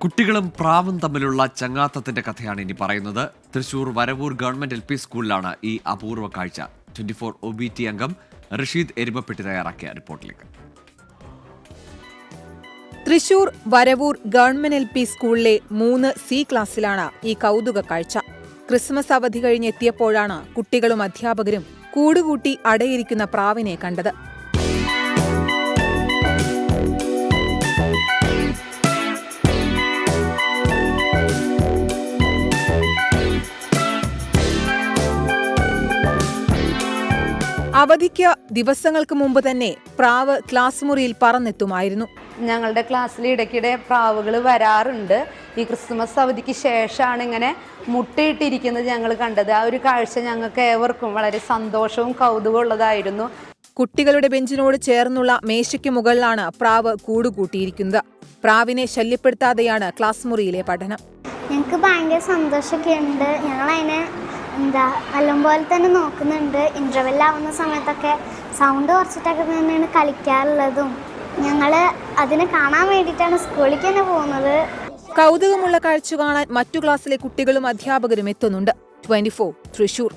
കുട്ടികളും പ്രാവും തമ്മിലുള്ള ചങ്ങാത്തത്തിന്റെ കഥയാണ് ഇനി പറയുന്നത്. തൃശൂർ വരവൂർ ഗവൺമെന്റ് LP സ്കൂളിലാണ് ഈ അപൂർവ കാഴ്ച. 24 OBT അംഗം റഷീദ് എരുമപ്പെട്ടി തയ്യാറാക്കിയ റിപ്പോർട്ടിലേക്ക്. തൃശൂർ വരവൂർ ഗവൺമെന്റ് LP സ്കൂളിലെ 3C ക്ലാസ്സിലാണ് ഈ കൗതുക കാഴ്ച. ക്രിസ്മസ് അവധി കഴിഞ്ഞെത്തിയപ്പോഴാണ് കുട്ടികളും അധ്യാപകരും കൂടുകൂട്ടി അടയിരിക്കുന്ന പ്രാവിനെ കണ്ടത്. അവധിക്ക് ദിവസങ്ങൾക്ക് മുമ്പ് തന്നെ പ്രാവ് ക്ലാസ് മുറിയിൽ പറന്നെത്തുമായിരുന്നു. ഞങ്ങളുടെ ക്ലാസ്സിൽ ഇടയ്ക്കിടെ പ്രാവുകൾ വരാറുണ്ട്. ഈ ക്രിസ്മസ് അവധിക്ക് ശേഷമാണ് ഇങ്ങനെ മുട്ടയിട്ടിരിക്കുന്നത് ഞങ്ങൾ കണ്ടത്. ആ ഒരു കാഴ്ച ഞങ്ങൾക്ക് ഏവർക്കും വളരെ സന്തോഷവും കൗതുകവും ഉള്ളതായിരുന്നു. കുട്ടികളുടെ ബെഞ്ചിനോട് ചേർന്നുള്ള മേശയ്ക്ക് മുകളിലാണ് പ്രാവ് കൂടുകൂട്ടിയിരിക്കുന്നത്. പ്രാവിനെ ശല്യപ്പെടുത്താതെയാണ് ക്ലാസ് മുറിയിലെ പഠനം. ഞങ്ങൾക്ക് ഭയങ്കര സന്തോഷമൊക്കെ ഉണ്ട്. ഞങ്ങളതിനെ നല്ലപോലെ തന്നെ നോക്കുന്നുണ്ട്. ഇൻ്റർവെല്ലാവുന്ന സമയത്തൊക്കെ സൗണ്ട് കുറച്ചിട്ടൊക്കെ തന്നെയാണ് കളിക്കാറുള്ളതും. ഞങ്ങൾ അതിനെ കാണാൻ വേണ്ടിയിട്ടാണ് സ്കൂളിലേക്ക് തന്നെ പോകുന്നത്. കൗതുകമുള്ള കാഴ്ച കാണാൻ മറ്റു ക്ലാസ്സിലെ കുട്ടികളും അധ്യാപകരും എത്തുന്നുണ്ട്. 24 തൃശൂർ.